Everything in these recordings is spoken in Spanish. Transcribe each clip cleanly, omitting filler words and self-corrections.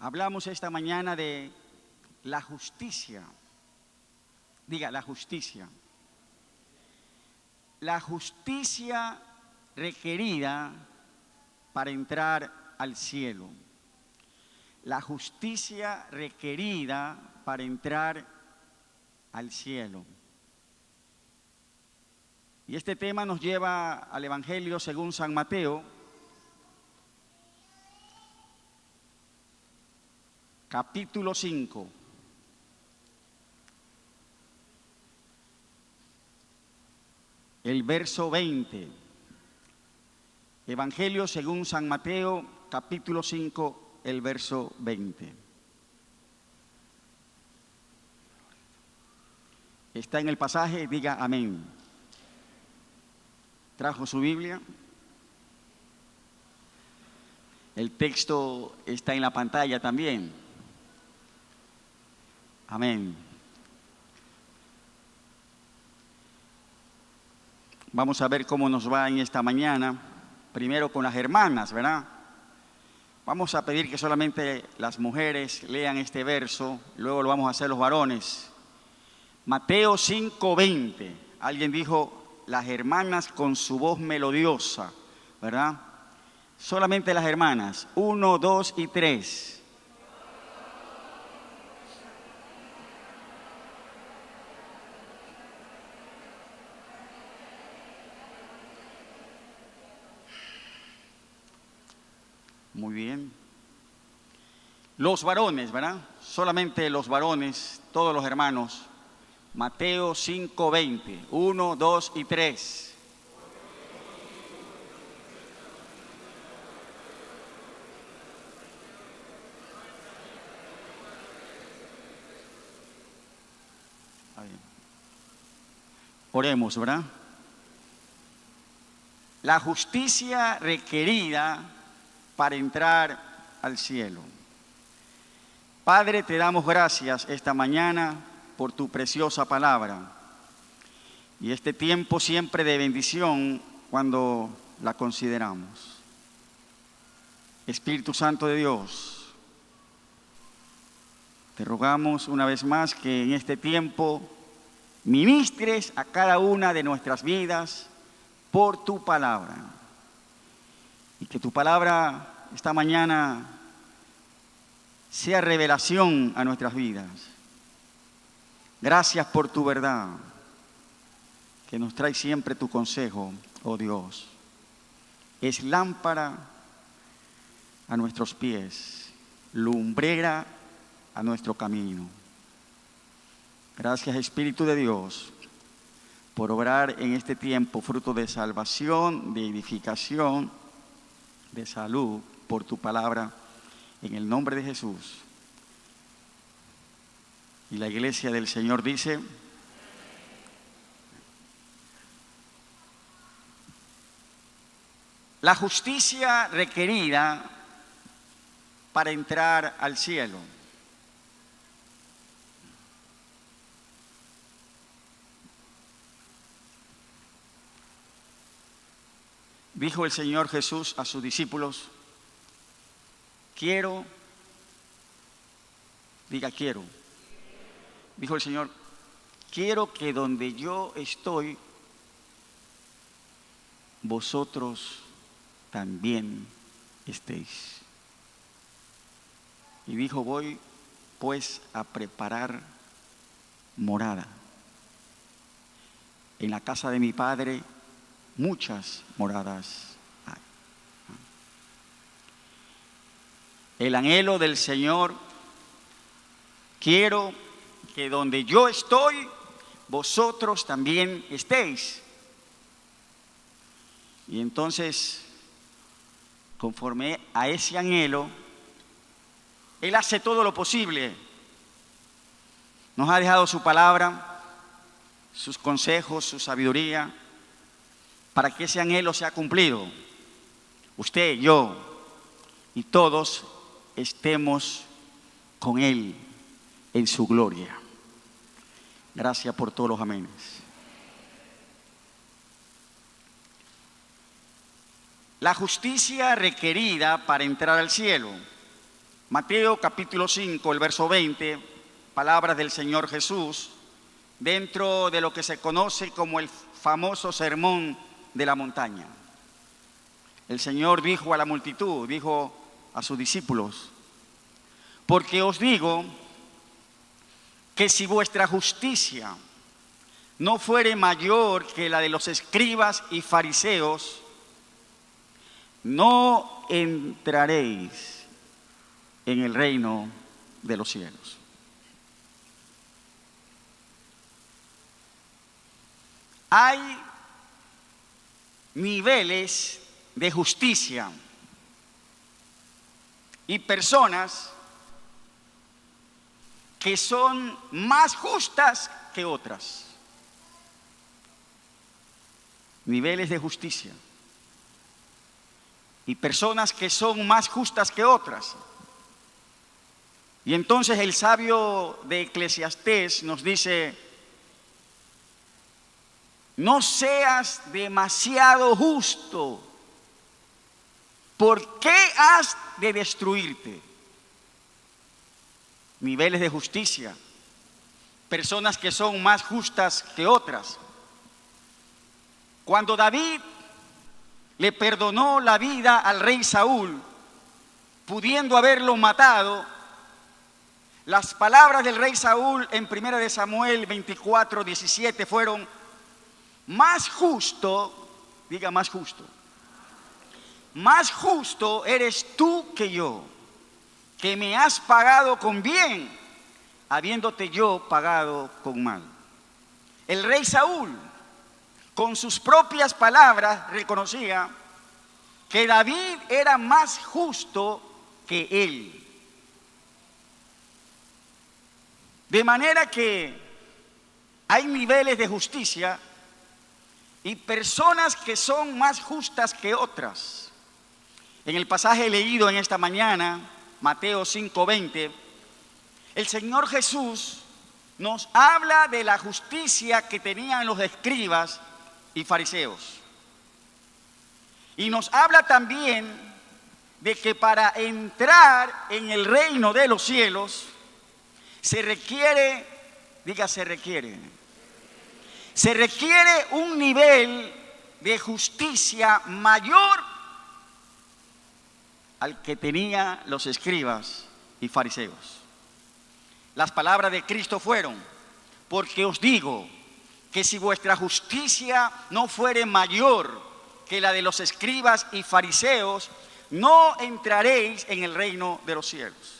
Hablamos esta mañana de la justicia. Diga, la justicia. La justicia requerida para entrar al cielo. La justicia requerida para entrar al cielo. Y este tema nos lleva al Evangelio según San Mateo, capítulo 5. El verso 20. Evangelio según San Mateo, capítulo 5, el verso 20. Está en el pasaje, diga amén. ¿Trajo su Biblia? El texto está en la pantalla también. Amén. Vamos a ver cómo nos va en esta mañana. Primero con las hermanas, ¿verdad? Vamos a pedir que solamente las mujeres lean este verso, luego lo vamos a hacer los varones. Mateo 5:20. Alguien dijo, las hermanas con su voz melodiosa, ¿verdad? Solamente las hermanas. 1, 2 y 3. Muy bien. Los varones, ¿verdad? Solamente los varones, todos los hermanos. Mateo 5:20. 1, 2 y 3. Oremos, ¿verdad? La justicia requerida para entrar al cielo. Padre, te damos gracias esta mañana por tu preciosa palabra y este tiempo siempre de bendición cuando la consideramos. Espíritu Santo de Dios, te rogamos una vez más que en este tiempo ministres a cada una de nuestras vidas por tu palabra y que tu palabra esta mañana sea revelación a nuestras vidas. Gracias por tu verdad, que nos trae siempre tu consejo, oh Dios. Es lámpara a nuestros pies, lumbrera a nuestro camino. Gracias, Espíritu de Dios, por obrar en este tiempo fruto de salvación, de edificación, de salud, por tu palabra, en el nombre de Jesús. Y la iglesia del Señor dice: la justicia requerida para entrar al cielo. Dijo el Señor Jesús a sus discípulos: quiero, diga quiero. Dijo el Señor: quiero que donde yo estoy, vosotros también estéis. Y dijo: voy pues a preparar morada. En la casa de mi Padre muchas moradas hay. El anhelo del Señor: quiero que donde yo estoy, vosotros también estéis. Y entonces, conforme a ese anhelo, Él hace todo lo posible. Nos ha dejado su palabra, sus consejos, su sabiduría, para que ese anhelo sea cumplido. Usted, yo y todos estemos con Él en su gloria. Gracias por todos los amenes. La justicia requerida para entrar al cielo. Mateo capítulo 5, el verso 20, palabras del Señor Jesús, dentro de lo que se conoce como el famoso sermón de la montaña. El Señor dijo a la multitud, dijo a sus discípulos: porque os digo que si vuestra justicia no fuere mayor que la de los escribas y fariseos, no entraréis en el reino de los cielos. Hay niveles de justicia y personas que son más justas que otras. Niveles de justicia y personas que son más justas que otras. Y entonces el sabio de Eclesiastés nos dice: no seas demasiado justo, ¿por qué has de destruirte? Niveles de justicia, personas que son más justas que otras. Cuando David le perdonó la vida al rey Saúl, pudiendo haberlo matado, las palabras del rey Saúl en 1 de Samuel 24, 17 fueron: más justo, diga más justo eres tú que yo, que me has pagado con bien, habiéndote yo pagado con mal. El rey Saúl, con sus propias palabras, reconocía que David era más justo que él. De manera que hay niveles de justicia y personas que son más justas que otras. En el pasaje leído en esta mañana, Mateo 5:20, el Señor Jesús nos habla de la justicia que tenían los escribas y fariseos. Y nos habla también de que para entrar en el reino de los cielos se requiere, diga se requiere un nivel de justicia mayor al que tenían los escribas y fariseos. Las palabras de Cristo fueron: porque os digo que si vuestra justicia no fuere mayor que la de los escribas y fariseos, no entraréis en el reino de los cielos.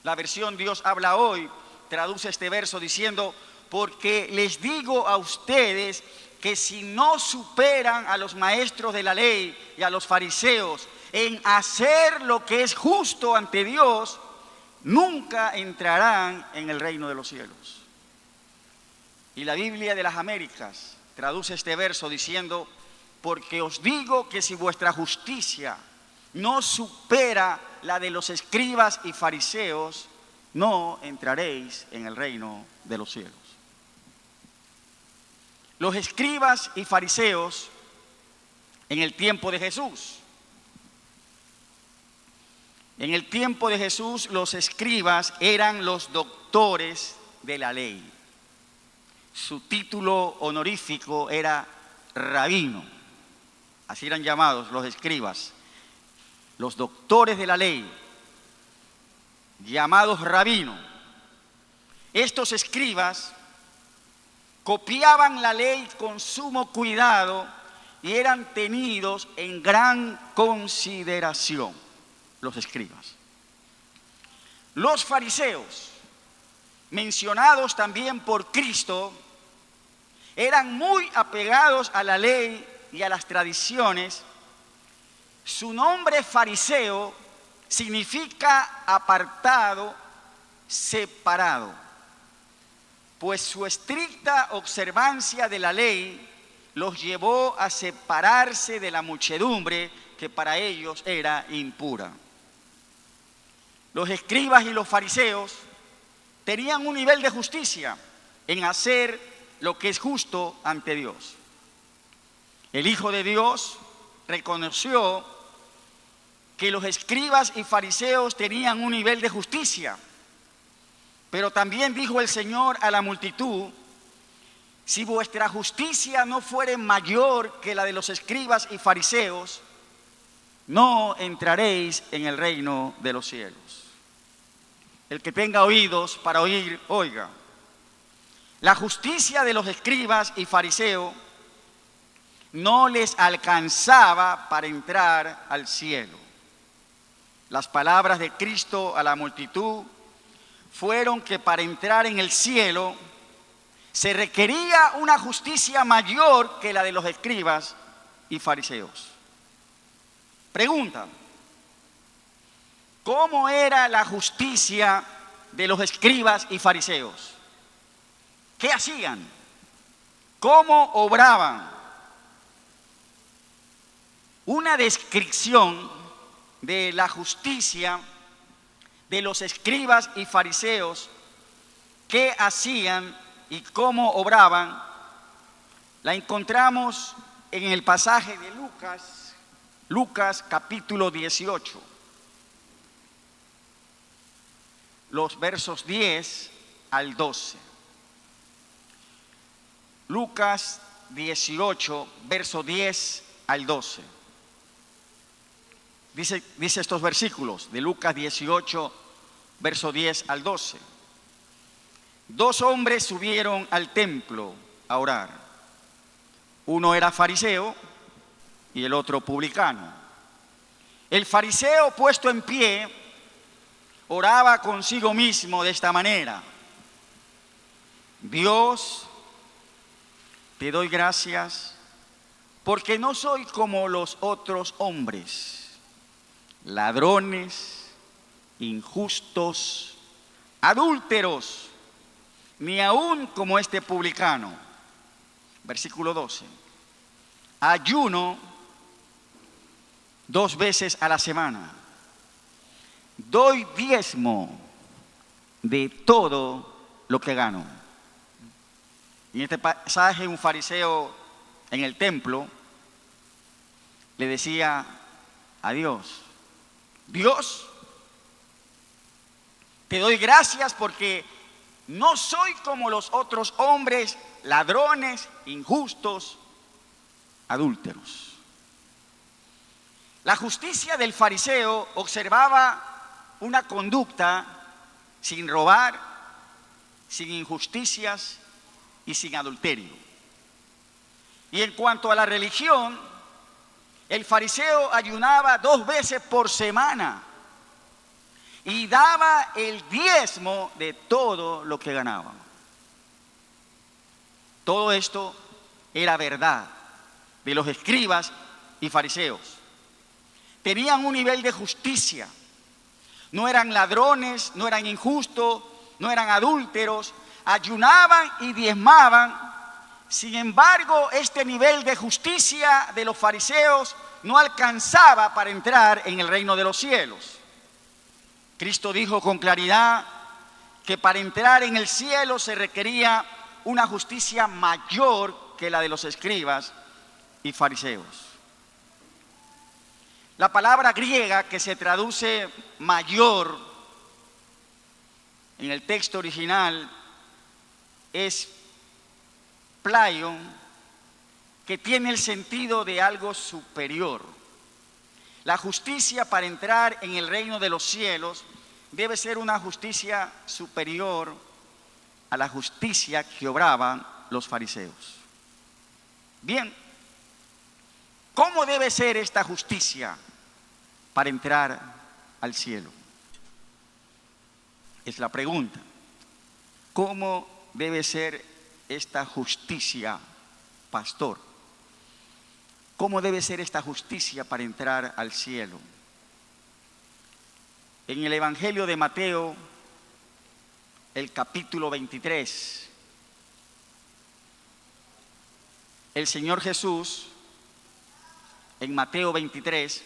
La versión Dios habla hoy traduce este verso diciendo: porque les digo a ustedes que si no superan a los maestros de la ley y a los fariseos en hacer lo que es justo ante Dios, nunca entrarán en el reino de los cielos. Y la Biblia de las Américas traduce este verso diciendo: porque os digo que si vuestra justicia no supera la de los escribas y fariseos, no entraréis en el reino de los cielos. Los escribas y fariseos en el tiempo de Jesús. En el tiempo de Jesús, los escribas eran los doctores de la ley. Su título honorífico era rabino. Así eran llamados los escribas, los doctores de la ley, llamados rabinos. Estos escribas copiaban la ley con sumo cuidado y eran tenidos en gran consideración, los escribas. Los fariseos, mencionados también por Cristo, eran muy apegados a la ley y a las tradiciones. Su nombre fariseo significa apartado, separado, pues su estricta observancia de la ley los llevó a separarse de la muchedumbre que para ellos era impura. Los escribas y los fariseos tenían un nivel de justicia en hacer lo que es justo ante Dios. El Hijo de Dios reconoció que los escribas y fariseos tenían un nivel de justicia. Pero también dijo el Señor a la multitud: si vuestra justicia no fuere mayor que la de los escribas y fariseos, no entraréis en el reino de los cielos. El que tenga oídos para oír, oiga. La justicia de los escribas y fariseos no les alcanzaba para entrar al cielo. Las palabras de Cristo a la multitud fueron que para entrar en el cielo se requería una justicia mayor que la de los escribas y fariseos. Pregunta: ¿cómo era la justicia de los escribas y fariseos? ¿Qué hacían? ¿Cómo obraban? Una descripción de la justicia de los escribas y fariseos, qué hacían y cómo obraban, la encontramos en el pasaje de Lucas capítulo 18, los versos 10 al 12. Lucas 18, verso 10 al 12. Dice estos versículos de Lucas 18, verso 10 al 12. Dos hombres subieron al templo a orar. Uno era fariseo y el otro publicano. El fariseo, puesto en pie, oraba consigo mismo de esta manera: Dios, te doy gracias porque no soy como los otros hombres, ladrones, injustos, adúlteros, ni aún como este publicano. Versículo 12. Ayuno 2 veces a la semana. Doy diezmo de todo lo que gano. En este pasaje, un fariseo en el templo le decía a Dios: Dios, te doy gracias porque no soy como los otros hombres, ladrones, injustos, adúlteros. La justicia del fariseo observaba una conducta sin robar, sin injusticias y sin adulterio. Y en cuanto a la religión, el fariseo ayunaba 2 veces por semana y daba el diezmo de todo lo que ganaba. Todo esto era verdad de los escribas y fariseos. Tenían un nivel de justicia. No eran ladrones, no eran injustos, no eran adúlteros. Ayunaban y diezmaban. Sin embargo, este nivel de justicia de los fariseos no alcanzaba para entrar en el reino de los cielos. Cristo dijo con claridad que para entrar en el cielo se requería una justicia mayor que la de los escribas y fariseos. La palabra griega que se traduce mayor en el texto original es plaion, que tiene el sentido de algo superior. La justicia para entrar en el reino de los cielos debe ser una justicia superior a la justicia que obraban los fariseos. Bien, ¿cómo debe ser esta justicia para entrar al cielo? Es la pregunta. ¿Cómo debe ser esta justicia, pastor? ¿Cómo debe ser esta justicia para entrar al cielo? En el Evangelio de Mateo, el capítulo 23, el Señor Jesús, en Mateo 23,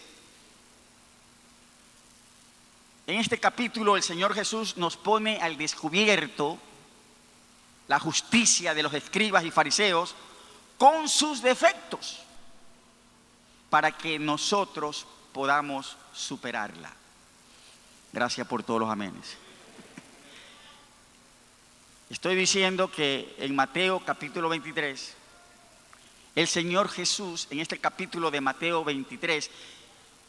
en este capítulo el Señor Jesús nos pone al descubierto la justicia de los escribas y fariseos con sus defectos, para que nosotros podamos superarla. Gracias por todos los amenes. Estoy diciendo que en Mateo capítulo 23, el Señor Jesús, en este capítulo de Mateo 23,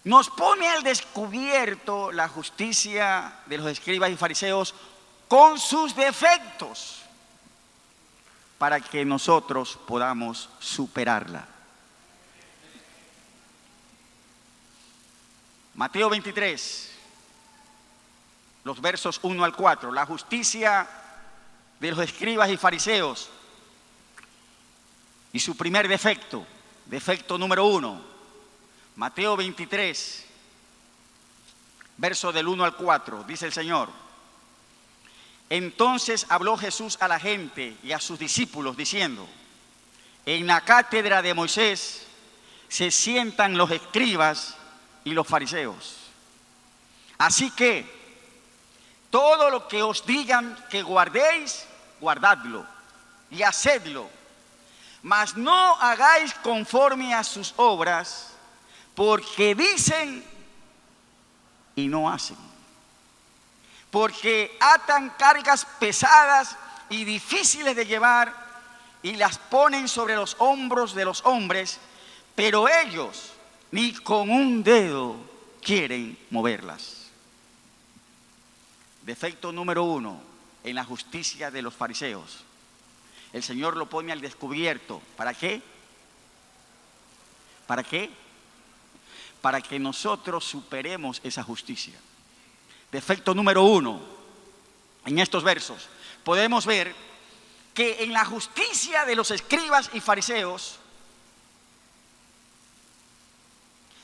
nos pone al descubierto la justicia de los escribas y fariseos con sus defectos, para que nosotros podamos superarla. Mateo 23, los versos 1 al 4, la justicia de los escribas y fariseos y su primer defecto, defecto número 1. Mateo 23, verso del 1 al 4, dice el Señor: entonces habló Jesús a la gente y a sus discípulos diciendo: en la cátedra de Moisés se sientan los escribas y los fariseos. Así que todo lo que os digan que guardéis, guardadlo y hacedlo, mas no hagáis conforme a sus obras, porque dicen y no hacen. Porque atan cargas pesadas y difíciles de llevar y las ponen sobre los hombros de los hombres, pero ellos ni con un dedo quieren moverlas. Defecto número 1 en la justicia de los fariseos. El Señor lo pone al descubierto. ¿Para qué? ¿Para qué? Para que nosotros superemos esa justicia. Defecto número 1 en estos versos. Podemos ver que en la justicia de los escribas y fariseos,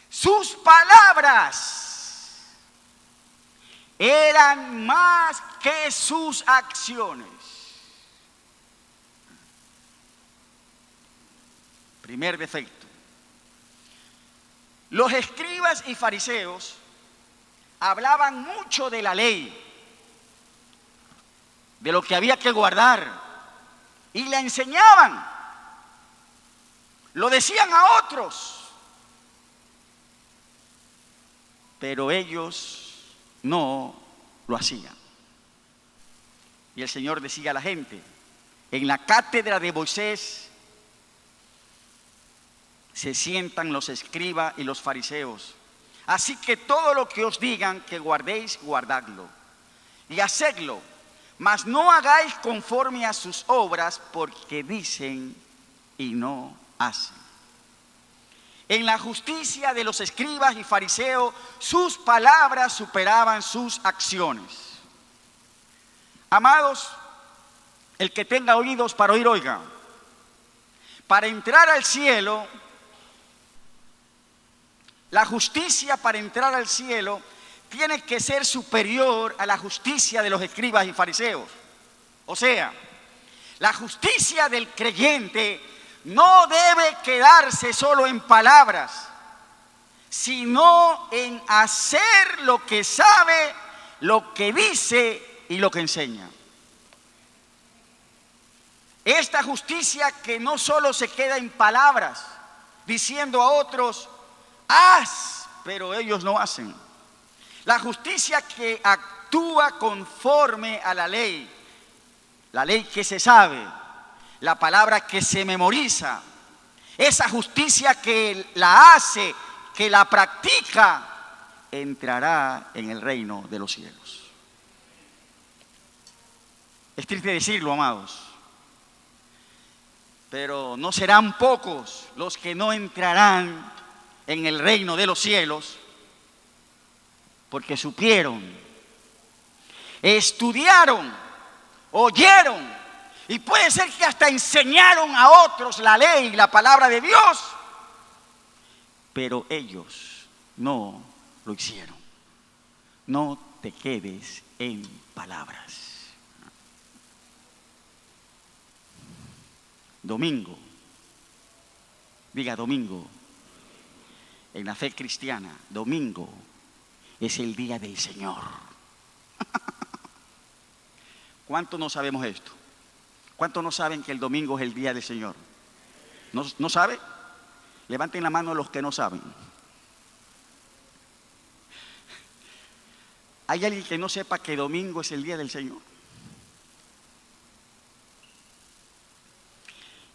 sus palabras eran más que sus acciones. Primer defecto. Los escribas y fariseos hablaban mucho de la ley, de lo que había que guardar, y la enseñaban, lo decían a otros, pero ellos no lo hacían. Y el Señor decía a la gente: en la cátedra de Moisés se sientan los escribas y los fariseos. Así que todo lo que os digan que guardéis, guardadlo y hacedlo, mas no hagáis conforme a sus obras, porque dicen y no hacen. En la justicia de los escribas y fariseos, sus palabras superaban sus acciones. Amados, el que tenga oídos para oír, oiga. Para entrar al cielo, la justicia para entrar al cielo tiene que ser superior a la justicia de los escribas y fariseos. O sea, la justicia del creyente no debe quedarse solo en palabras, sino en hacer lo que sabe, lo que dice y lo que enseña. Esta justicia que no solo se queda en palabras, diciendo a otros: haz, pero ellos no hacen. La justicia que actúa conforme a la ley que se sabe, la palabra que se memoriza, esa justicia que la hace, que la practica, entrará en el reino de los cielos. Es triste decirlo, amados, pero no serán pocos los que no entrarán en el reino de los cielos, porque supieron, estudiaron, oyeron, y puede ser que hasta enseñaron a otros la ley, la palabra de Dios, pero ellos no lo hicieron. No te quedes en palabras. Domingo, diga domingo. En la fe cristiana, domingo es el día del Señor. ¿Cuántos no sabemos esto? ¿Cuántos no saben que el domingo es el día del Señor? ¿No sabe? Levanten la mano los que no saben. ¿Hay alguien que no sepa que domingo es el día del Señor?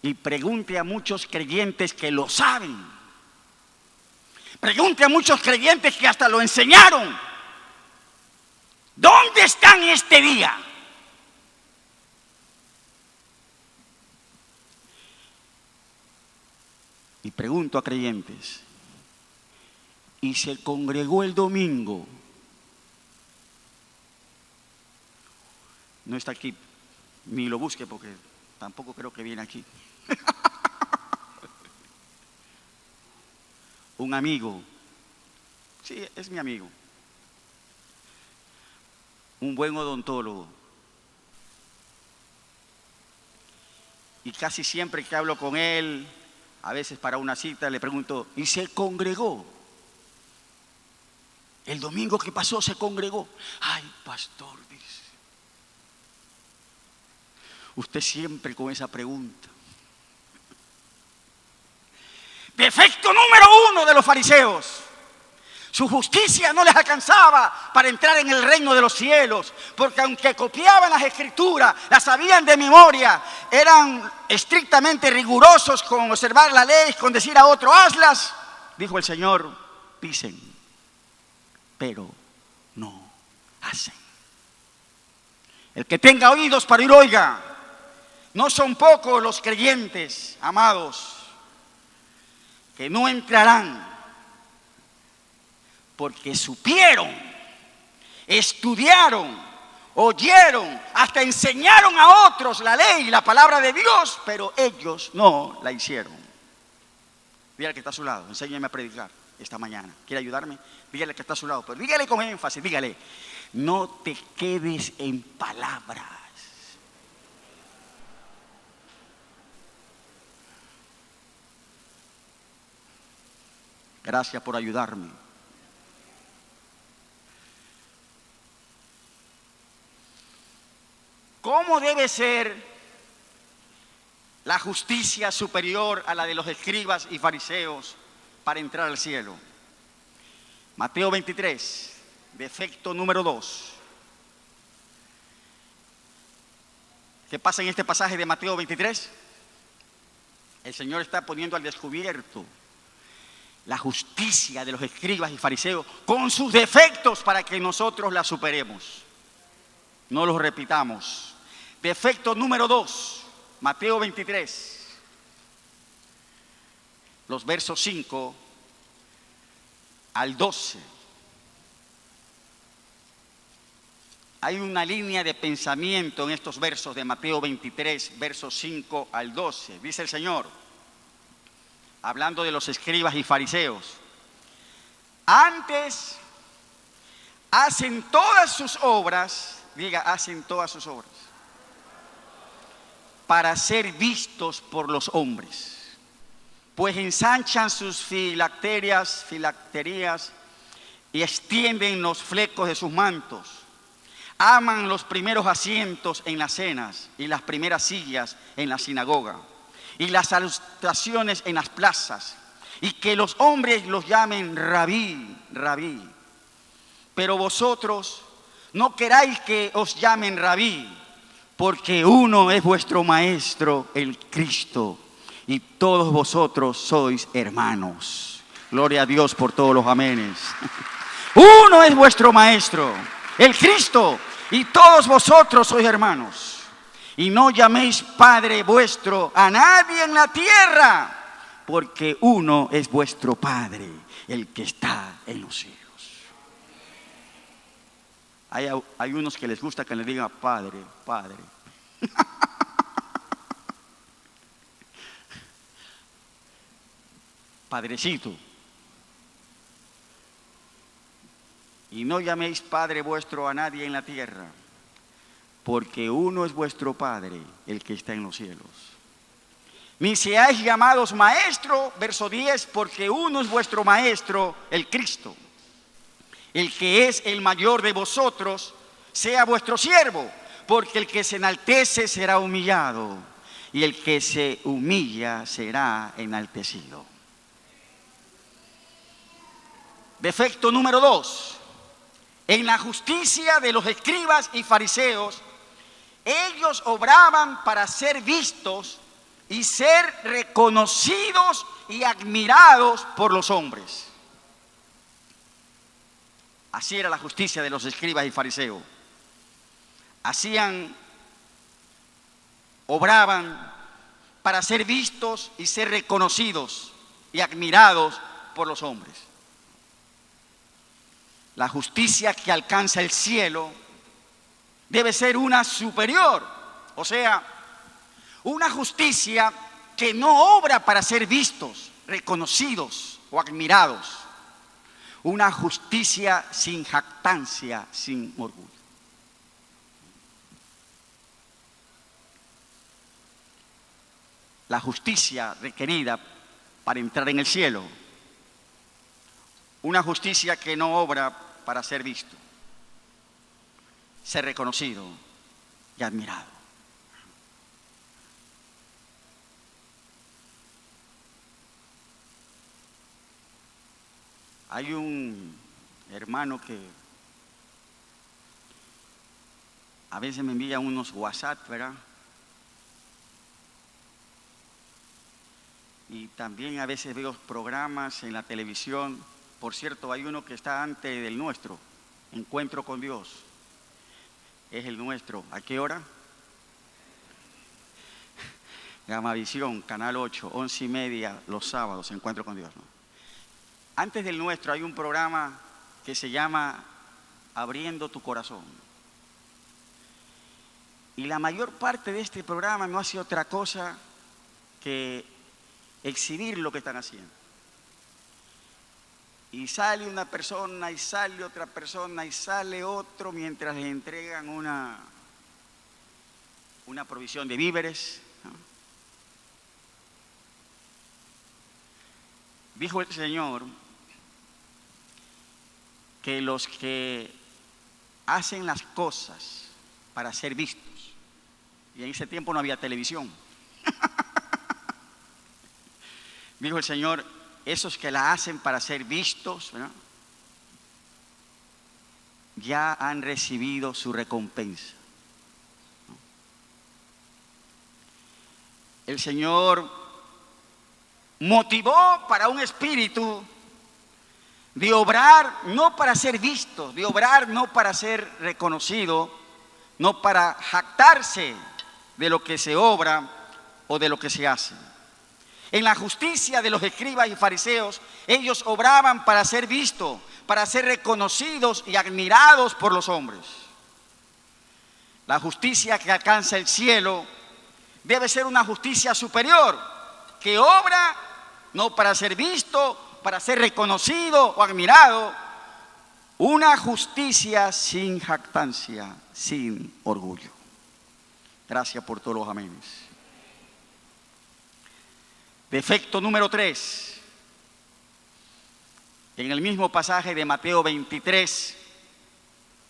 Y pregunte a muchos creyentes que lo saben. Pregunte a muchos creyentes que hasta lo enseñaron. ¿Dónde están este día? Y pregunto a creyentes, ¿y se congregó el domingo? No está aquí, ni lo busque porque tampoco creo que viene aquí. Un amigo, sí, es mi amigo, un buen odontólogo. Y casi siempre que hablo con él, a veces para una cita, le pregunto, ¿y se congregó? El domingo que pasó se congregó. Ay, pastor, dice. Usted siempre con esa pregunta. Defecto número 1 de los fariseos. Su justicia no les alcanzaba para entrar en el reino de los cielos, porque aunque copiaban las escrituras, las sabían de memoria, eran estrictamente rigurosos con observar la ley, con decir a otro, hazlas, dijo el Señor, dicen, pero no hacen. El que tenga oídos para oír, oiga. No son pocos los creyentes, amados, que no entrarán porque supieron, estudiaron, oyeron, hasta enseñaron a otros la ley y la palabra de Dios, pero ellos no la hicieron. Dígale que está a su lado, enséñeme a predicar esta mañana. ¿Quiere ayudarme? Dígale que está a su lado, pero dígale con énfasis, dígale, no te quedes en palabras. Gracias por ayudarme. ¿Cómo debe ser la justicia superior a la de los escribas y fariseos para entrar al cielo? Mateo 23, defecto número 2. ¿Qué pasa en este pasaje de Mateo 23? El Señor está poniendo al descubierto la justicia de los escribas y fariseos con sus defectos para que nosotros la superemos. No los repitamos. Defecto número 2, Mateo 23, los versos 5 al 12. Hay una línea de pensamiento en estos versos de Mateo 23, versos 5 al 12. Dice el Señor, hablando de los escribas y fariseos, antes hacen todas sus obras, diga, hacen todas sus obras, para ser vistos por los hombres, pues ensanchan sus filacterias y extienden los flecos de sus mantos. Aman los primeros asientos en las cenas y las primeras sillas en la sinagoga y las salutaciones en las plazas, y que los hombres los llamen rabí, rabí. Pero vosotros no queráis que os llamen rabí, porque uno es vuestro maestro, el Cristo, y todos vosotros sois hermanos. Gloria a Dios por todos los amenes. Uno es vuestro maestro, el Cristo, y todos vosotros sois hermanos. Y no llaméis Padre vuestro a nadie en la tierra, porque uno es vuestro Padre, el que está en los cielos. Hay unos que les gusta que les digan Padre, Padre. Padrecito. Y no llaméis Padre vuestro a nadie en la tierra, porque uno es vuestro Padre, el que está en los cielos. Ni seáis llamados maestro, verso 10, porque uno es vuestro maestro, el Cristo. El que es el mayor de vosotros, sea vuestro siervo, porque el que se enaltece será humillado, y el que se humilla será enaltecido. Defecto número 2. En la justicia de los escribas y fariseos, ellos obraban para ser vistos y ser reconocidos y admirados por los hombres. Así era la justicia de los escribas y fariseos. Obraban para ser vistos y ser reconocidos y admirados por los hombres. La justicia que alcanza el cielo debe ser una superior, o sea, una justicia que no obra para ser vistos, reconocidos o admirados. Una justicia sin jactancia, sin orgullo. La justicia requerida para entrar en el cielo. Una justicia que no obra para ser visto, ser reconocido y admirado. Hay un hermano que a veces me envía unos WhatsApp, ¿verdad? Y también a veces veo programas en la televisión. Por cierto, hay uno que está antes del nuestro, Encuentro con Dios. Es el nuestro. ¿A qué hora? Gamavisión, Canal 8, 11:30, los sábados, Encuentro con Dios, ¿no? Antes del nuestro hay un programa que se llama Abriendo tu Corazón. Y la mayor parte de este programa no hace otra cosa que exhibir lo que están haciendo. Y sale una persona, y sale otra persona, y sale otro, mientras les entregan una provisión de víveres, ¿no? Dijo el Señor que los que hacen las cosas para ser vistos, y en ese tiempo no había televisión, dijo el Señor, esos que la hacen para ser vistos, ¿verdad?, ya han recibido su recompensa. El Señor motivó para un espíritu de obrar no para ser visto, de obrar no para ser reconocido, no para jactarse de lo que se obra o de lo que se hace. En la justicia de los escribas y fariseos, ellos obraban para ser vistos, para ser reconocidos y admirados por los hombres. La justicia que alcanza el cielo debe ser una justicia superior, que obra no para ser visto, para ser reconocido o admirado, una justicia sin jactancia, sin orgullo. Gracias por todos los amenes. Defecto número 3. En el mismo pasaje de Mateo 23,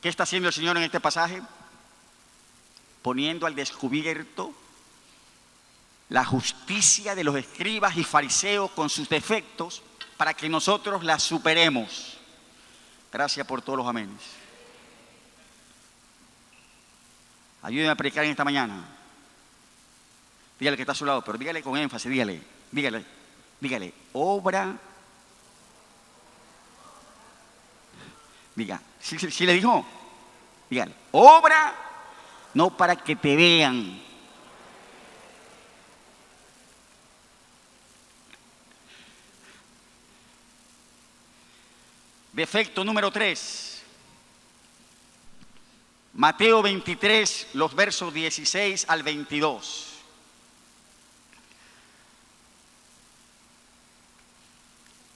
¿qué está haciendo el Señor en este pasaje? Poniendo al descubierto la justicia de los escribas y fariseos con sus defectos para que nosotros la superemos. Gracias por todos los amenes. Ayúdenme a predicar en esta mañana. Dígale que está a su lado, pero dígale con énfasis, dígale, obra. Diga, ¿sí le dijo? Dígale, obra no para que te vean. Defecto número 3. Mateo 23, los versos 16 al 22.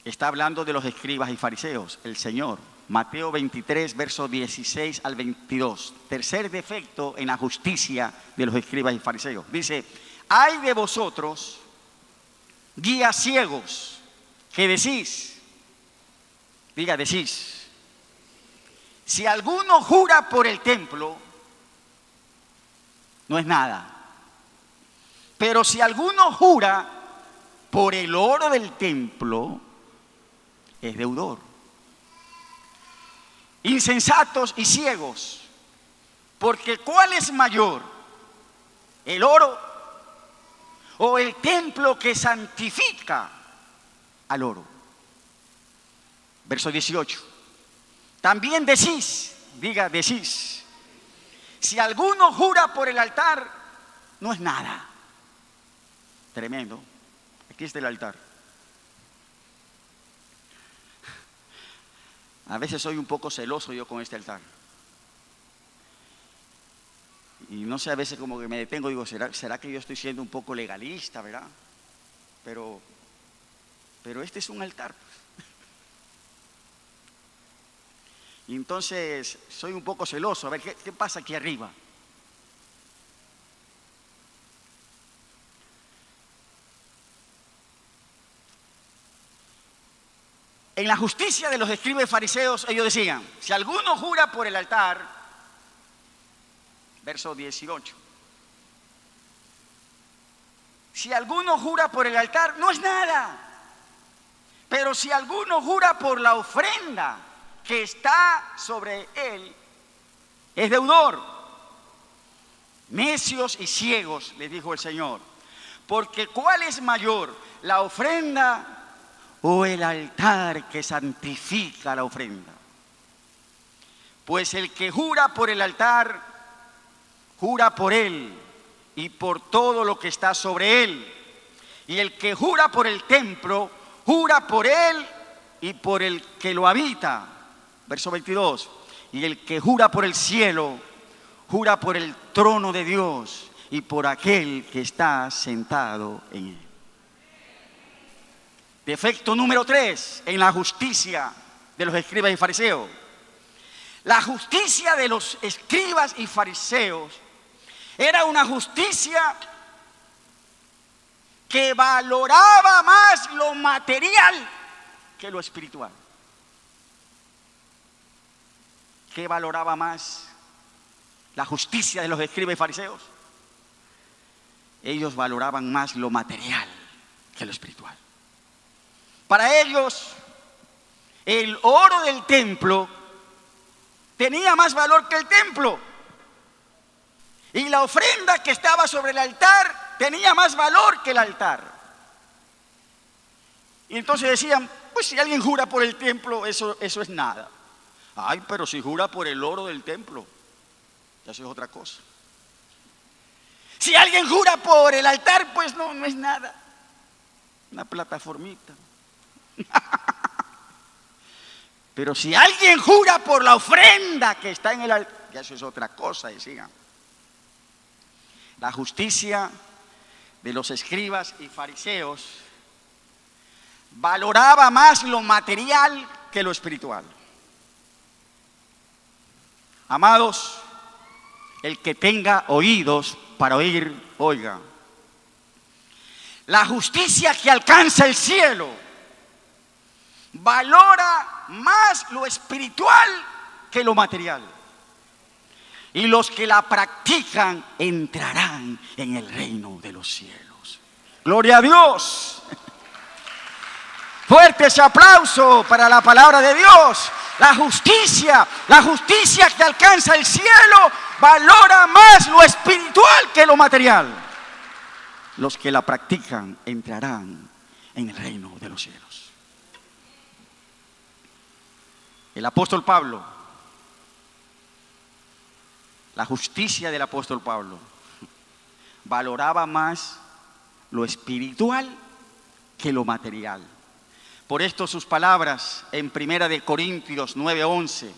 Está hablando de los escribas y fariseos, el Señor. Mateo 23, versos 16 al 22. Tercer defecto en la justicia de los escribas y fariseos. Dice, ay de vosotros, guías ciegos, que decís, decís, si alguno jura por el templo, no es nada. Pero si alguno jura por el oro del templo, es deudor. insensatos y ciegos, porque ¿cuál es mayor? ¿El oro o el templo que santifica al oro? Verso 18. También decís, diga decís, si alguno jura por el altar, no es nada. Tremendo. Aquí está el altar. A veces soy un poco celoso yo con este altar. Y no sé, a veces como que me detengo y digo, ¿será que yo estoy siendo un poco legalista, verdad? Pero este es un altar. Y entonces soy un poco celoso. A ver, ¿qué pasa aquí arriba? En la justicia de los escribas y fariseos, ellos decían, si alguno jura por el altar, verso 18, si alguno jura por el altar, no es nada. Pero si alguno jura por la ofrenda que está sobre él, es deudor. Necios y ciegos, les dijo el Señor, porque ¿cuál es mayor, la ofrenda o el altar que santifica la ofrenda? Pues el que jura por el altar, jura por él y por todo lo que está sobre él. Y el que jura por el templo, jura por él y por el que lo habita. Verso 22. Y el que jura por el cielo, jura por el trono de Dios y por aquel que está sentado en él. Defecto número 3 en la justicia de los escribas y fariseos. La justicia de los escribas y fariseos era una justicia que valoraba más lo material que lo espiritual. ¿Qué valoraba más la justicia de los escribas y fariseos? Ellos valoraban más lo material que lo espiritual. Para ellos, el oro del templo tenía más valor que el templo. Y la ofrenda que estaba sobre el altar tenía más valor que el altar. Y entonces decían, pues si alguien jura por el templo, eso es nada. Ay, pero si jura por el oro del templo, eso es otra cosa. Si alguien jura por el altar, pues no es nada. Una plataformita. Pero si alguien jura por la ofrenda que está en el altar, ya eso es otra cosa, decían. La justicia de los escribas y fariseos valoraba más lo material que lo espiritual. Amados, el que tenga oídos para oír, oiga. La justicia que alcanza el cielo valora más lo espiritual que lo material. Y los que la practican entrarán en el reino de los cielos. ¡Gloria a Dios! Fuerte ese aplauso para la palabra de Dios. La justicia que alcanza el cielo valora más lo espiritual que lo material. Los que la practican entrarán en el reino de los cielos. El apóstol Pablo, la justicia del apóstol Pablo, valoraba más lo espiritual que lo material. Por esto sus palabras en 1 Corintios 9:11,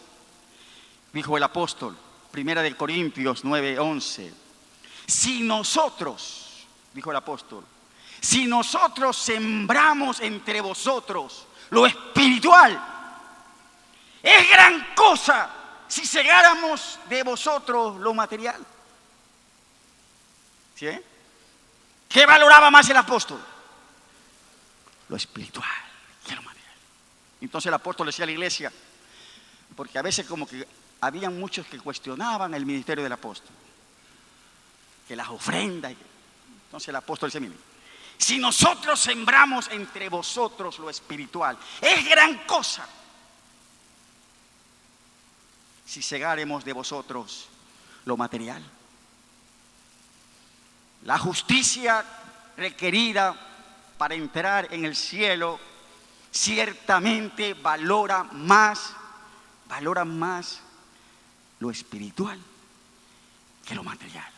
dijo el apóstol, 1 Corintios 9:11, si nosotros, dijo el apóstol, si nosotros sembramos entre vosotros lo espiritual, es gran cosa si segáramos de vosotros lo material. ¿Sí? ¿Qué valoraba más el apóstol? Lo espiritual que lo material. Entonces el apóstol decía a la iglesia, porque a veces como que habían muchos que cuestionaban el ministerio del apóstol, que las ofrendas. Entonces el apóstol dice, miren, si nosotros sembramos entre vosotros lo espiritual, es gran cosa si cegáremos de vosotros lo material. La justicia requerida para entrar en el cielo ciertamente valora más lo espiritual que lo material.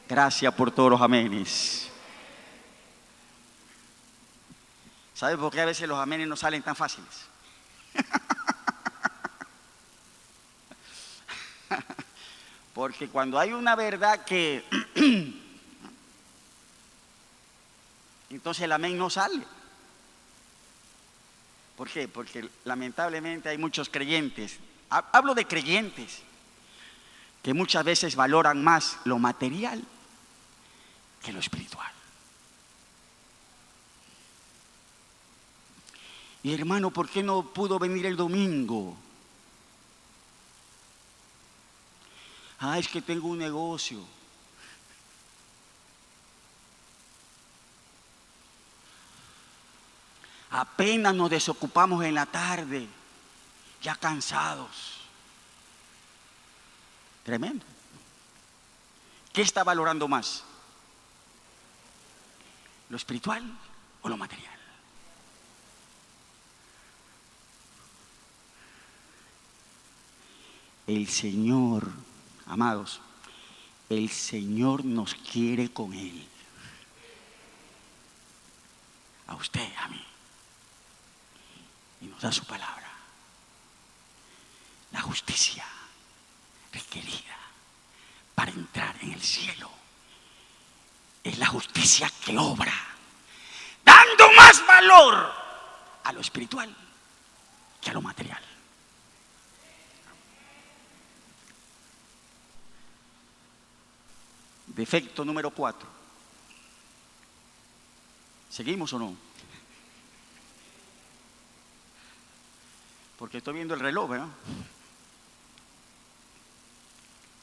Gracias por todos los amenes. ¿Sabe por qué a veces los amenes no salen tan fáciles? Porque cuando hay una verdad que entonces el amén no sale. ¿Por qué? Porque lamentablemente hay muchos creyentes, hablo de creyentes, que muchas veces valoran más lo material que lo espiritual. Y hermano, ¿por qué no pudo venir el domingo? Es que tengo un negocio. Apenas nos desocupamos en la tarde, ya cansados. Tremendo. ¿Qué está valorando más? ¿Lo espiritual o lo material? El Señor, amados, el Señor nos quiere con Él. A usted, a mí. Y nos da su palabra. La justicia requerida para entrar en el cielo es la justicia que obra, dando más valor a lo espiritual que a lo material. Defecto número 4. ¿Seguimos o no? Porque estoy viendo el reloj, ¿verdad?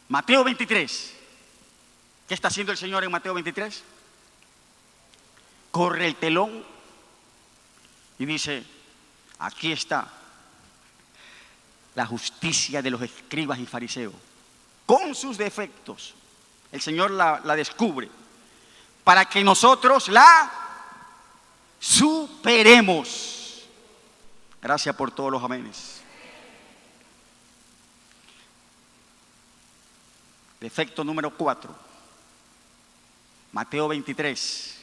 Mateo 23. ¿Qué está haciendo el Señor en Mateo 23? Corre el telón y dice: aquí está la justicia de los escribas y fariseos, con sus defectos. El Señor la descubre para que nosotros la superemos. Gracias por todos los amenes. Defecto número 4. Mateo 23.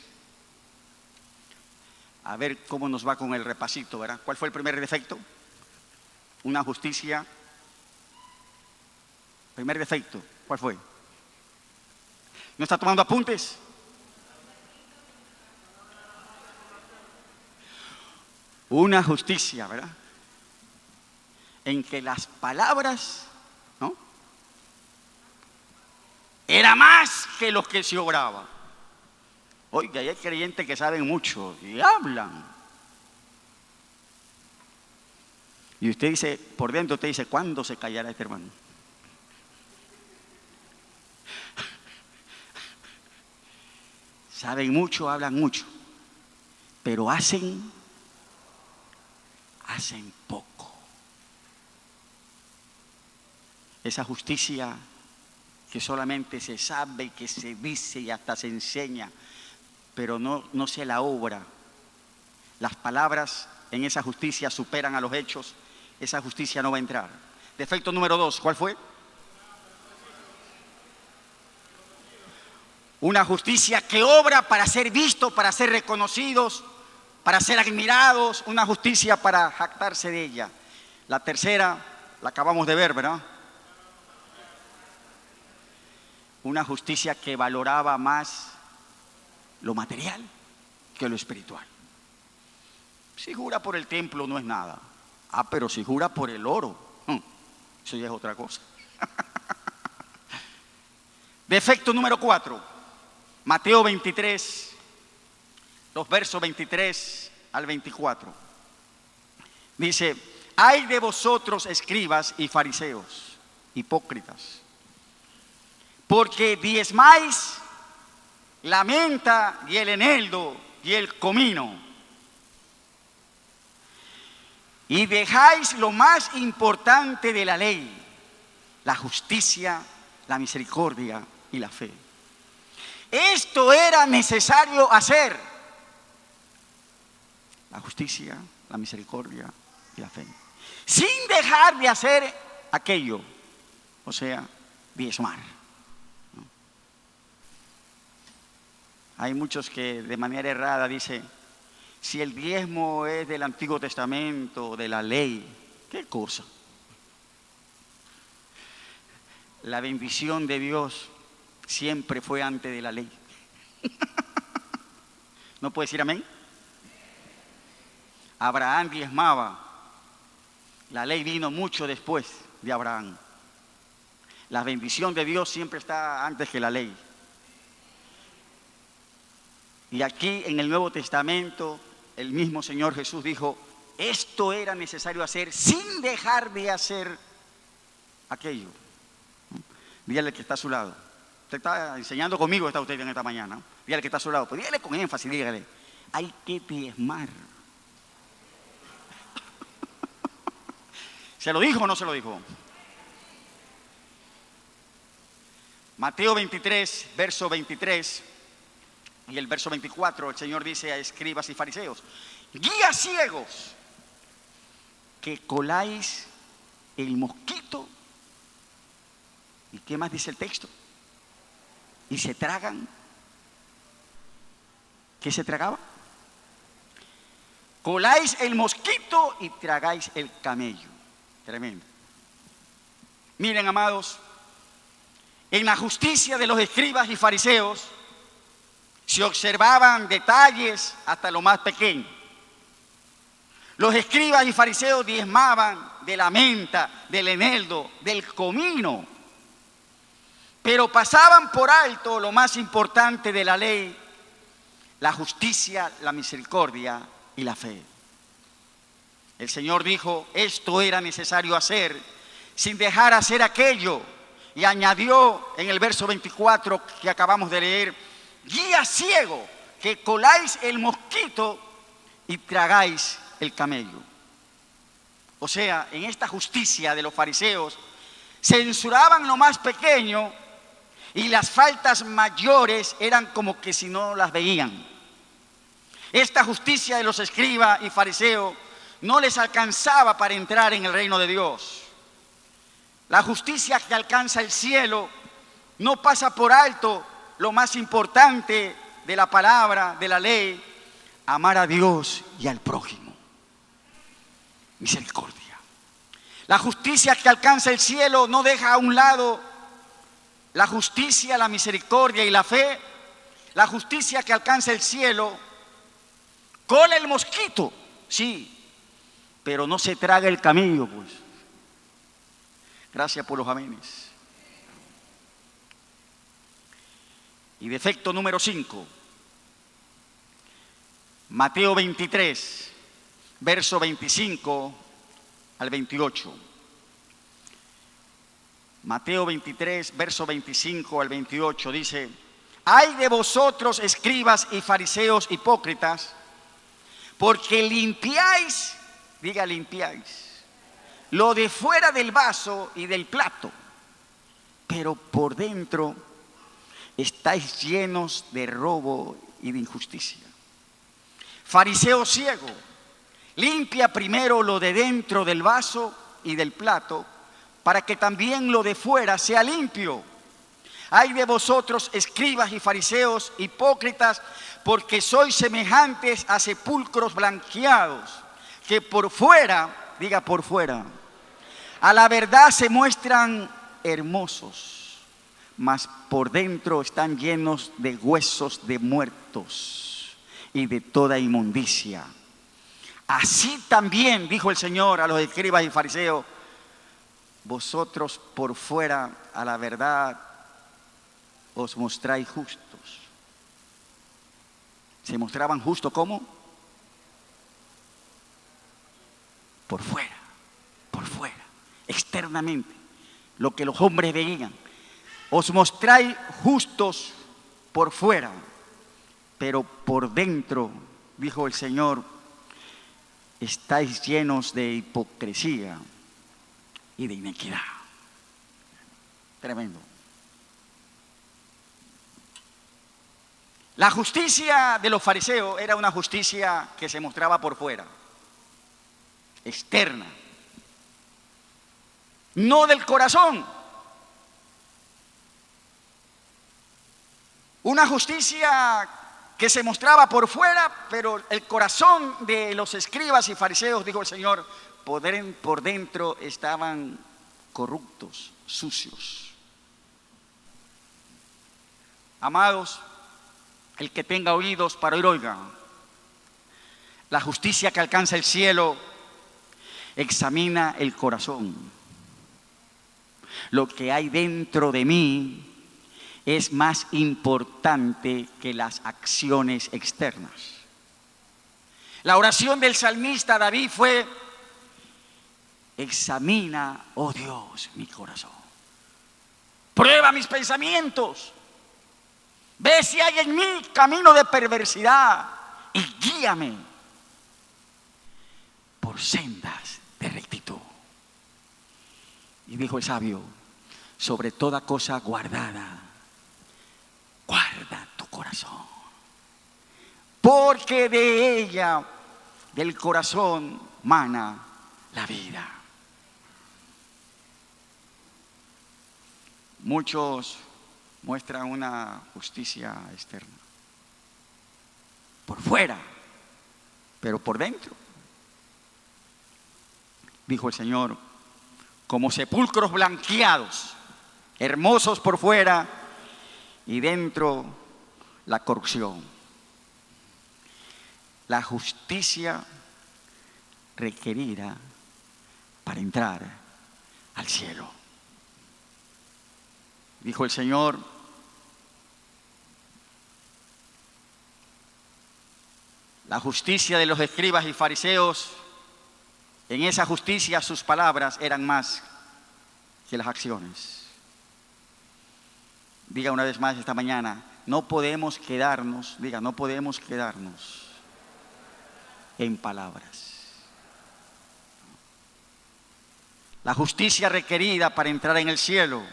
A ver cómo nos va con el repasito, ¿verdad? ¿Cuál fue el primer defecto? Una justicia. Primer defecto, ¿cuál fue? ¿No está tomando apuntes? Una justicia, ¿verdad? En que las palabras, ¿no?, era más que los que se obraba. Oiga, hay creyentes que saben mucho y hablan. Y usted dice, por dentro usted dice, ¿cuándo se callará este hermano? Saben mucho, hablan mucho, pero hacen poco. Esa justicia que solamente se sabe, que se dice y hasta se enseña, pero no se la obra. Las palabras en esa justicia superan a los hechos. Esa justicia no va a entrar. Defecto número 2, ¿cuál fue? Una justicia que obra para ser vistos, para ser reconocidos, para ser admirados. Una justicia para jactarse de ella. La tercera, la acabamos de ver, ¿verdad? Una justicia que valoraba más lo material que lo espiritual. Si jura por el templo no es nada. Pero si jura por el oro, eso ya es otra cosa. Defecto número 4. Mateo 23, los versos 23 al 24. Dice: ay de vosotros, escribas y fariseos, hipócritas, porque diezmáis la menta y el eneldo y el comino, y dejáis lo más importante de la ley, la justicia, la misericordia y la fe. Esto era necesario hacer. La justicia, la misericordia y la fe. Sin dejar de hacer aquello, o sea, diezmar. ¿No? Hay muchos que de manera errada dicen, si el diezmo es del Antiguo Testamento, de la ley, ¿qué cosa? La bendición de Dios siempre fue antes de la ley. ¿No puede decir amén? Abraham diezmaba. La ley vino mucho después de Abraham. La bendición de Dios siempre está antes que la ley. Y aquí en el Nuevo Testamento, el mismo Señor Jesús dijo, esto era necesario hacer sin dejar de hacer aquello. Dígale que está a su lado. Usted está enseñando conmigo, está usted en esta mañana. Dígale que está a su lado. Pues dígale con énfasis, dígale, hay que diezmar. ¿Se lo dijo o no se lo dijo? Mateo 23, verso 23 y el verso 24, el Señor dice a escribas y fariseos, guías ciegos, que coláis el mosquito. ¿Y qué más dice el texto? Y se tragan. ¿Qué se tragaba? Coláis el mosquito y tragáis el camello. Tremendo. Miren, amados, en la justicia de los escribas y fariseos se observaban detalles hasta lo más pequeño. Los escribas y fariseos diezmaban de la menta, del eneldo, del comino, pero pasaban por alto lo más importante de la ley, la justicia, la misericordia y la fe. El Señor dijo, esto era necesario hacer, sin dejar hacer aquello. Y añadió en el verso 24 que acabamos de leer, guía ciego, que coláis el mosquito y tragáis el camello. O sea, en esta justicia de los fariseos, censuraban lo más pequeño y las faltas mayores eran como que si no las veían. Esta justicia de los escribas y fariseos no les alcanzaba para entrar en el reino de Dios. La justicia que alcanza el cielo no pasa por alto lo más importante de la palabra, de la ley, amar a Dios y al prójimo. Misericordia. La justicia que alcanza el cielo no deja a un lado la justicia, la misericordia y la fe. La justicia que alcanza el cielo cola el mosquito, sí, pero no se traga el camello, pues. Gracias por los amenes. Y defecto número 5. Mateo 23, verso 25 al 28. Mateo 23, verso 25 al 28 dice, ay de vosotros, escribas y fariseos hipócritas, porque limpiáis, diga limpiáis, lo de fuera del vaso y del plato, pero por dentro estáis llenos de robo y de injusticia. Fariseo ciego, limpia primero lo de dentro del vaso y del plato, para que también lo de fuera sea limpio. Ay de vosotros, escribas y fariseos hipócritas, porque sois semejantes a sepulcros blanqueados, que por fuera, diga por fuera, a la verdad se muestran hermosos, mas por dentro están llenos de huesos de muertos y de toda inmundicia. Así también, dijo el Señor a los escribas y fariseos, vosotros por fuera a la verdad os mostráis justos. ¿Se mostraban justos cómo? Por fuera, externamente, lo que los hombres veían. Os mostráis justos por fuera, pero por dentro, dijo el Señor, estáis llenos de hipocresía y de iniquidad. Tremendo. La justicia de los fariseos era una justicia que se mostraba por fuera, externa, no del corazón. Una justicia que se mostraba por fuera, pero el corazón de los escribas y fariseos, dijo el Señor, por dentro estaban corruptos, sucios. Amados, el que tenga oídos para oír, oiga. La justicia que alcanza el cielo examina el corazón. Lo que hay dentro de mí es más importante que las acciones externas. La oración del salmista David fue: examina, oh Dios, mi corazón. Prueba mis pensamientos. Ve si hay en mí camino de perversidad y guíame por sendas de rectitud. Y dijo el sabio: sobre toda cosa guardada, guarda tu corazón, porque de ella, del corazón, mana la vida. Muchos muestran una justicia externa, por fuera, pero por dentro, dijo el Señor, como sepulcros blanqueados, hermosos por fuera y dentro la corrupción. La justicia requerida para entrar al cielo. Dijo el Señor: la justicia de los escribas y fariseos, en esa justicia sus palabras eran más que las acciones. Diga una vez más esta mañana: no podemos quedarnos, diga, no podemos quedarnos en palabras. La justicia requerida para entrar en el cielo.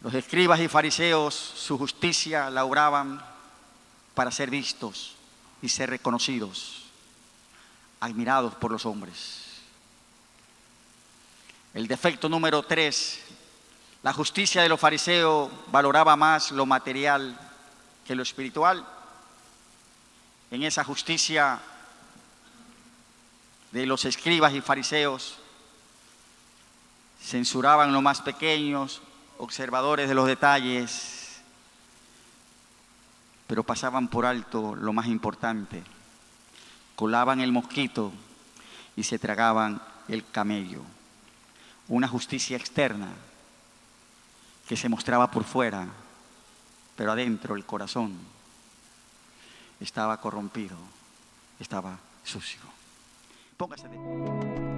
Los escribas y fariseos su justicia la obraban para ser vistos y ser reconocidos, admirados por los hombres. El defecto número 3, la justicia de los fariseos valoraba más lo material que lo espiritual. En esa justicia de los escribas y fariseos censuraban lo más pequeños, observadores de los detalles, pero pasaban por alto lo más importante. Colaban el mosquito y se tragaban el camello. Una justicia externa que se mostraba por fuera, pero adentro el corazón estaba corrompido, estaba sucio. Póngase de pie.